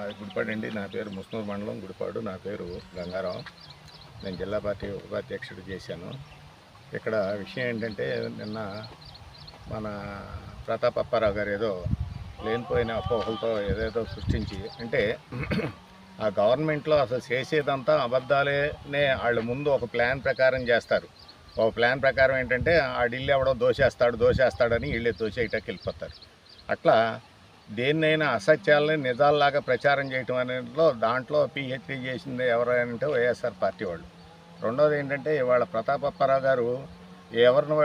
మాది గుడిపాడు అండి. నా పేరు ముస్నూరు మండలం గుడిపాడు. నా పేరు గంగారాం. నేను జిల్లా పార్టీ ఉపాధ్యక్షుడు చేశాను. ఇక్కడ విషయం ఏంటంటే, నిన్న మన ప్రతాప్ అప్పారావు గారు ఏదో లేనిపోయిన అపోహలతో ఏదేదో సృష్టించి, అంటే ఆ గవర్నమెంట్లో అసలు చేసేదంతా అబద్ధాలేనే. వాళ్ళు ముందు ఒక ప్లాన్ ప్రకారం చేస్తారు. ఒక ప్లాన్ ప్రకారం ఏంటంటే, ఆ ఢిల్లీ ఎవడో దోషేస్తాడని వీళ్ళే దోషేయటానికి వెళ్ళిపోతారు. అట్లా దేన్నైనా అసత్యాలని నిజాల్లాగా ప్రచారం చేయటం అనేట్లో దాంట్లో పిహెచ్డీ చేసింది ఎవరంటే వైఎస్ఆర్ పార్టీ వాళ్ళు. రెండోది ఏంటంటే, ఇవాళ ప్రతాప్ అప్పారావు గారు ఎవరిని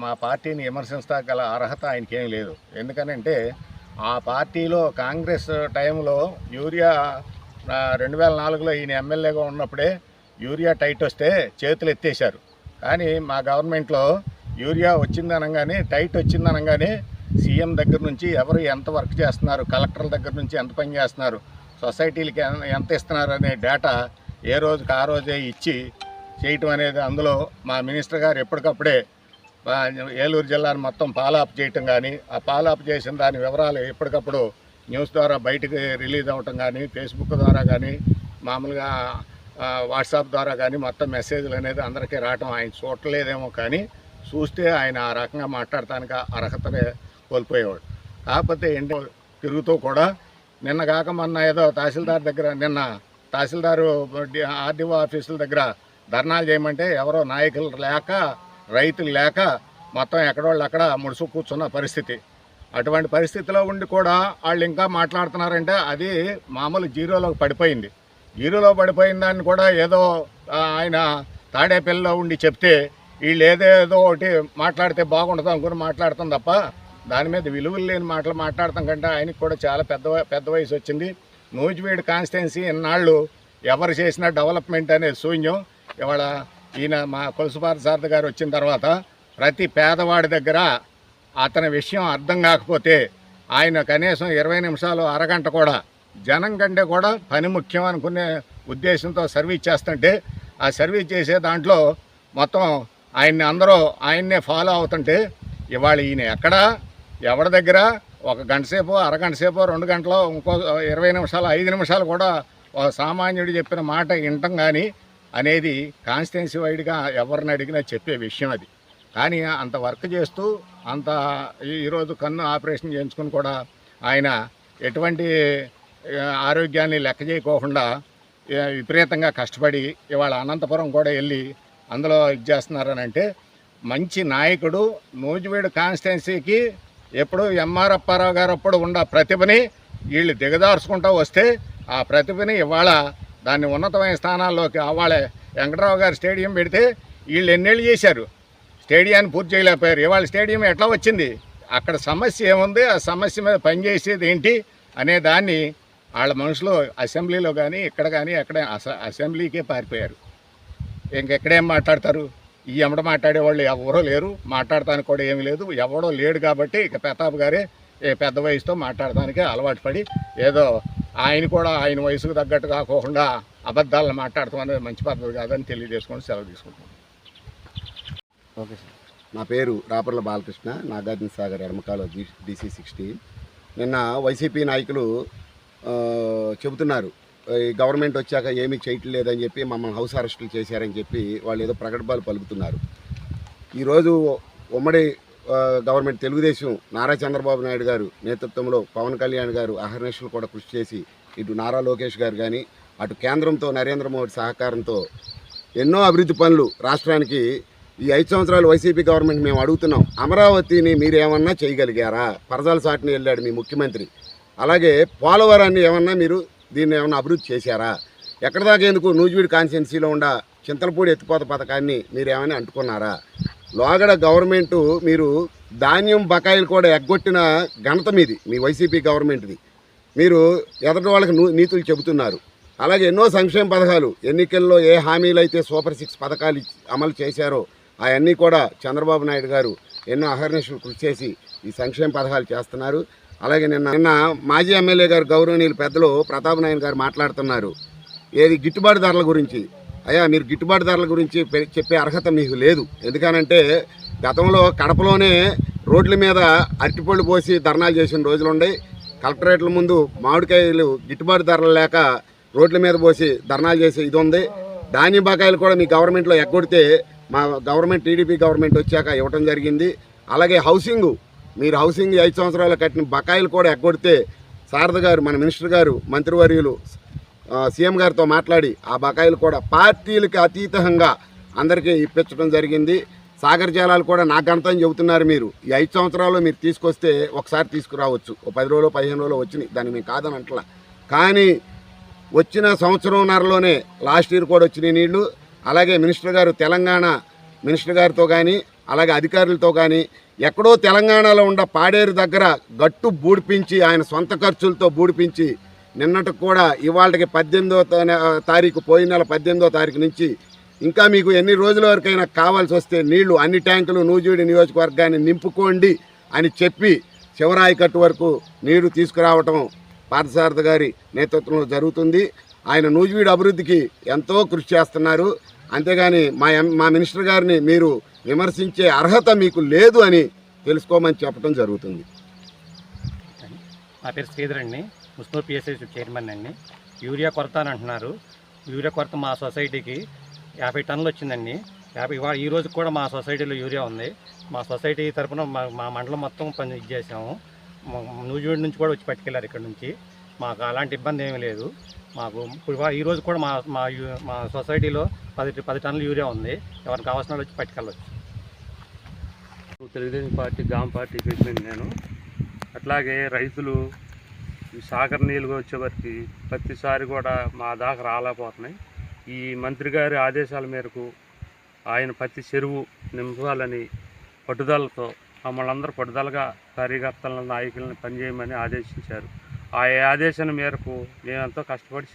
మా పార్టీని విమర్శించగల అర్హత ఆయనకేం లేదు. ఎందుకనంటే, ఆ పార్టీలో కాంగ్రెస్ టైంలో యూరియా 2004లో ఈయన ఎమ్మెల్యేగా ఉన్నప్పుడే యూరియా టైట్ వస్తే చేతులు ఎత్తేశారు. కానీ మా గవర్నమెంట్లో యూరియా వచ్చిందనగానే, టైట్ వచ్చిందనగానే సీఎం దగ్గర నుంచి ఎవరు ఎంత వర్క్ చేస్తున్నారు, కలెక్టర్ల దగ్గర నుంచి ఎంత పని చేస్తున్నారు, సొసైటీలకి ఎంత ఇస్తున్నారు అనే డేటా ఏ రోజుకి ఆ రోజే ఇచ్చి చేయటం అనేది, అందులో మా మినిస్టర్ గారు ఎప్పటికప్పుడే ఏలూరు జిల్లాను మొత్తం ఫాలోఅప్ చేయటం కానీ, ఆ ఫాలోఅప్ చేసిన దాని వివరాలు ఎప్పటికప్పుడు న్యూస్ ద్వారా బయటకు రిలీజ్ అవ్వటం కానీ, ఫేస్బుక్ ద్వారా కానీ, మామూలుగా వాట్సాప్ ద్వారా కానీ మొత్తం మెసేజ్లు అనేది అందరికీ రావటం ఆయన చూడలేదేమో, కానీ చూస్తే ఆయన ఆ రకంగా మాట్లాడటానికి అర్హతనే కోల్పోయేవాడు. కాకపోతే ఏంటో తిరుగుతూ కూడా నిన్న కాక మొన్న ఏదో తహసీల్దార్ దగ్గర, నిన్న తహసీల్దారు ఆర్డీఓ ఆఫీసుల దగ్గర ధర్నాలు చేయమంటే ఎవరో నాయకులు లేక, రైతులు లేక మొత్తం ఎక్కడోళ్ళు అక్కడ ముడుసు కూర్చున్న పరిస్థితి. అటువంటి పరిస్థితిలో ఉండి కూడా వాళ్ళు ఇంకా మాట్లాడుతున్నారంటే అది మామూలు జీరోలోకి పడిపోయింది. జీరోలో పడిపోయిన దాన్ని కూడా ఏదో ఆయన తాడేపల్లిలో ఉండి చెప్తే వీళ్ళు ఏదేదో ఒకటి మాట్లాడితే బాగుండదు అనుకుని మాట్లాడతాం తప్ప, దాని మీద విలువలు లేని మాటలు మాట్లాడతాం కంటే ఆయనకి కూడా చాలా పెద్ద వయసు వచ్చింది. నూజివీడు కాన్స్టిట్యున్సీ ఇన్నాళ్ళు ఎవరు చేసిన డెవలప్మెంట్ అనేది శూన్యం. ఇవాళ ఈయన మా కొలుసుపాటి సారథి గారు వచ్చిన తర్వాత ప్రతి పేదవాడి దగ్గర అతని విషయం అర్థం కాకపోతే ఆయన కనీసం 20 నిమిషాలు, అరగంట కూడా జనం కంటే కూడా పని ముఖ్యం అనుకునే ఉద్దేశంతో సర్వీస్ చేస్తుంటే, ఆ సర్వీస్ చేసే దాంట్లో మొత్తం ఆయన్ని అందరూ ఆయన్నే ఫాలో అవుతుంటే, ఇవాళ ఈయన ఎక్కడ ఎవరి దగ్గర ఒక గంట సేపు, అరగంట సేపు, 2 గంటలు, ఇంకో 20 నిమిషాలు, 5 నిమిషాలు కూడా ఒక సామాన్యుడు చెప్పిన మాట వినటం కానీ అనేది కాన్స్టిట్యున్సీ వైడ్గా ఎవరిని అడిగినా చెప్పే విషయం అది. కానీ అంత వర్క్ చేస్తూ అంత ఈరోజు కన్ను ఆపరేషన్ చేయించుకుని కూడా ఆయన ఎటువంటి ఆరోగ్యాన్ని లెక్క చేయకోకుండా విపరీతంగా కష్టపడి ఇవాళ అనంతపురం కూడా వెళ్ళి అందులో ఇది చేస్తున్నారని అంటే, మంచి నాయకుడు నూజివీడు కాన్స్టిట్యున్సీకి ఎప్పుడు ఎంఆర్ అప్పారావు గారు అప్పుడు ఉన్న ప్రతిభని వీళ్ళు దిగదార్చుకుంటూ వస్తే, ఆ ప్రతిభని ఇవాళ దాన్ని ఉన్నతమైన స్థానాల్లోకి అవ్వాలి. వెంకటరావు గారు స్టేడియం పెడితే వీళ్ళు ఎన్నేళ్ళు చేశారు, స్టేడియాన్ని పూర్తి చేయలేకపోయారు. ఇవాళ స్టేడియం ఎట్లా వచ్చింది, అక్కడ సమస్య ఏముంది, ఆ సమస్య మీద పనిచేసేది ఏంటి అనే దాన్ని వాళ్ళ మనుషులు అసెంబ్లీలో కానీ ఇక్కడ కానీ ఎక్కడ అసెంబ్లీకే పారిపోయారు. ఇంకెక్కడేం మాట్లాడతారు? ఈ ఎమ్మడ మాట్లాడేవాళ్ళు ఎవరో లేరు, మాట్లాడటానికి కూడా ఏమీ లేదు, ఎవడో లేడు. కాబట్టి ఇక ప్రతాప్ గారే పెద్ద వయసుతో మాట్లాడటానికి అలవాటు పడి ఏదో ఆయన కూడా ఆయన వయసుకు తగ్గట్టు కాకుండా అబద్ధాలను మాట్లాడటం అనేది మంచి పద్ధతి కాదని తెలియజేసుకొని సెలవు తీసుకుంటాం. Okay sir. నా పేరు రాపర్ల బాలకృష్ణ, నాగార్జున సాగర్ ఎడమకాలో DC-60. నిన్న వైసీపీ నాయకులు చెబుతున్నారు, ఈ గవర్నమెంట్ వచ్చాక ఏమీ చేయట్లేదని చెప్పి మమ్మల్ని హౌస్ అరెస్టులు చేశారని చెప్పి వాళ్ళు ఏదో ప్రగల్భాలు పలుకుతున్నారు. ఈరోజు ఉమ్మడి గవర్నమెంట్ తెలుగుదేశం నారా చంద్రబాబు నాయుడు గారు నేతృత్వంలో పవన్ కళ్యాణ్ గారు అహర్నిశలు కూడా కృషి చేసి, ఇటు నారా లోకేష్ గారు కానీ అటు కేంద్రంతో నరేంద్ర మోడీ సహకారంతో ఎన్నో అభివృద్ధి పనులు రాష్ట్రానికి ఈ 5 సంవత్సరాలు వైసీపీ గవర్నమెంట్ మేము అడుగుతున్నాం. అమరావతిని మీరేమన్నా చేయగలిగారా? పరదాల సాటిని వెళ్ళాడు మీ ముఖ్యమంత్రి. అలాగే పోలవరాన్ని ఏమన్నా మీరు దీన్ని ఏమన్నా అభివృద్ధి చేశారా? ఎక్కడ దాకా ఎందుకు నూజివీడు కాన్స్టిట్యున్సీలో ఉన్న చింతలపూడి ఎత్తిపోత పథకాన్ని మీరు ఏమైనా అంటుకున్నారా? లోగడ గవర్నమెంటు మీరు ధాన్యం బకాయిలు కూడా ఎగ్గొట్టిన ఘనత మీది, మీ వైసీపీ గవర్నమెంట్ది. మీరు ఎదటి వాళ్ళకి నీతులు చెబుతున్నారు. అలాగే ఎన్నో సంక్షేమ పథకాలు, ఎన్నికల్లో ఏ హామీలు అయితే సూపర్ 6 పథకాలు అమలు చేశారో అవన్నీ కూడా చంద్రబాబు నాయుడు గారు ఎన్నో అహర్నిశలు కృషి చేసి ఈ సంక్షేమ పథకాలు చేస్తున్నారు. అలాగే నిన్న మాజీ ఎమ్మెల్యే గారు గౌరవనీయులు పెద్దలు ప్రతాప్ నాయన్ గారు మాట్లాడుతున్నారు ఏది గిట్టుబాటు ధరల గురించి. అయ్యా, మీరు గిట్టుబాటు ధరల గురించి చెప్పే అర్హత మీకు లేదు. ఎందుకనంటే గతంలో కడపలోనే రోడ్ల మీద అరటిపళ్ళు పోసి ధర్నాలు చేసిన రోజులు ఉన్నాయి. కలెక్టరేట్ల ముందు మామిడికాయలు గిట్టుబాటు ధరలు లేక రోడ్ల మీద పోసి ధర్నాలు చేసి ఇది ఉంది. ధాన్యం బకాయిలు కూడా మీ గవర్నమెంట్లో ఎగ్గొడితే మా గవర్నమెంట్ టీడీపీ గవర్నమెంట్ వచ్చాక ఇవ్వటం జరిగింది. అలాగే మీరు హౌసింగ్ 5 సంవత్సరాలు కట్టిన బకాయిలు కూడా ఎగ్గొడితే శారద గారు, మన మినిస్టర్ గారు, మంత్రివర్యులు సీఎం గారితో మాట్లాడి ఆ బకాయిలు కూడా పార్టీలకి అతీతంగా అందరికీ ఇప్పించడం జరిగింది. సాగర్ జలాలు కూడా నా గంతం చెబుతున్నారు. మీరు ఈ 5 సంవత్సరాలు మీరు తీసుకొస్తే ఒకసారి తీసుకురావచ్చు, 10 రోజులు 15 రోజులు వచ్చినాయి, దాన్ని మేము కాదని అంటలా. కానీ వచ్చిన సంవత్సరంన్నరలోనే లాస్ట్ ఇయర్ కూడా వచ్చినాయి నీళ్లు. అలాగే మినిస్టర్ గారు తెలంగాణ మినిస్టర్ గారితో కానీ అలాగే అధికారులతో కానీ ఎక్కడో తెలంగాణలో ఉన్న పాడేరు దగ్గర గట్టు బూడిపించి ఆయన సొంత ఖర్చులతో బూడిపించి నిన్నటికి కూడా ఇవాళకి 18వ తారీఖు పోయిన నెల 18వ తారీఖు నుంచి ఇంకా మీకు ఎన్ని రోజుల వరకైనా కావాల్సి వస్తే నీళ్లు అన్ని ట్యాంకులు నూజివీడు నియోజకవర్గాన్ని నింపుకోండి అని చెప్పి శివరాయకట్టు వరకు నీరు తీసుకురావటం పార్థసారథి గారి నేతృత్వంలో జరుగుతుంది. ఆయన నూజివీడు అభివృద్ధికి ఎంతో కృషి చేస్తున్నారు. అంతేగాని మా మినిస్టర్ గారిని మీరు విమర్శించే అర్హత మీకు లేదు అని తెలుసుకోమని చెప్పడం జరుగుతుంది. నా పేరు శ్రీధర్ అండి, ముస్నూర్ పిఎస్ఐ చైర్మన్ అండి. యూరియా కొరత అని అంటున్నారు. యూరియా కొరత మా సొసైటీకి 50 టన్నులు వచ్చిందండి. ఈ రోజు కూడా మా సొసైటీలో యూరియా ఉంది. మా సొసైటీ తరఫున మా మండలం మొత్తం పని ఇచ్చేసాము. నూజివీడు నుంచి కూడా వచ్చి పట్టుకెళ్ళారు ఇక్కడ నుంచి. మాకు అలాంటి ఇబ్బంది ఏమీ లేదు. మాకు ఇప్పుడు ఈరోజు కూడా మా సొసైటీలో 10 టన్నుల యూరియా ఉంది. ఎవరికి కావాల్సిన వాళ్ళు వచ్చి పట్టుకెళ్ళవచ్చు. తెలుగుదేశం పార్టీ గాం పార్టీ ప్రెసిడెంట్ నేను. అట్లాగే రైతులు ఈ సాగర్ నీళ్ళుగా వచ్చేవరకు ప్రతిసారి కూడా మా దాకా రాలేకపోతున్నాయి. ఈ మంత్రి గారి ఆదేశాల మేరకు ఆయన ప్రతి చెరువు నింపాలని పట్టుదలతో మమ్మల్ని అందరూ పట్టుదలగా కార్యకర్తలను నాయకులను పనిచేయమని ఆదేశించారు. ఆ ఆదేశం మేరకు మేమెంతో కష్టపడి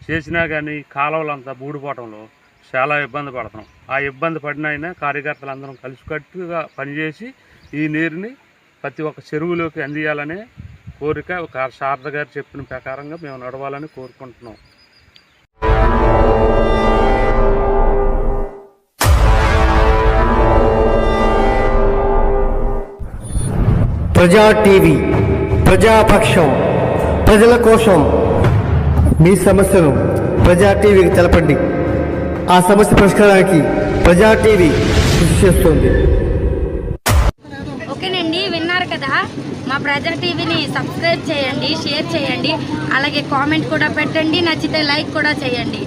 చేసినా కానీ కాలువలంతా బూడిపోవడంలో చాలా ఇబ్బంది పడుతున్నాం. ఆ ఇబ్బంది పడినైనా కార్యకర్తలందరం కలిసికట్టుగా పనిచేసి ఈ నీరుని ప్రతి ఒక్క చెరువులోకి అందియాలనే కోరిక శారద గారు చెప్పిన ప్రకారంగా మేము నడవాలని కోరుకుంటున్నాం. ప్రజా టీవీ, ప్రజాపక్షం, ప్రజల కోసం. మీ సమస్యను ప్రజా టీవీకి తెలపండి. ఆ సమస్య పరిష్కారానికి ప్రజా టీవీ కృషి చేస్తుంది. ఓకేనండి, విన్నారు కదా. మా ప్రజా టీవీని సబ్స్క్రైబ్ చేయండి, షేర్ చేయండి, అలాగే కామెంట్ కూడా పెట్టండి, నచ్చితే లైక్ కూడా చేయండి.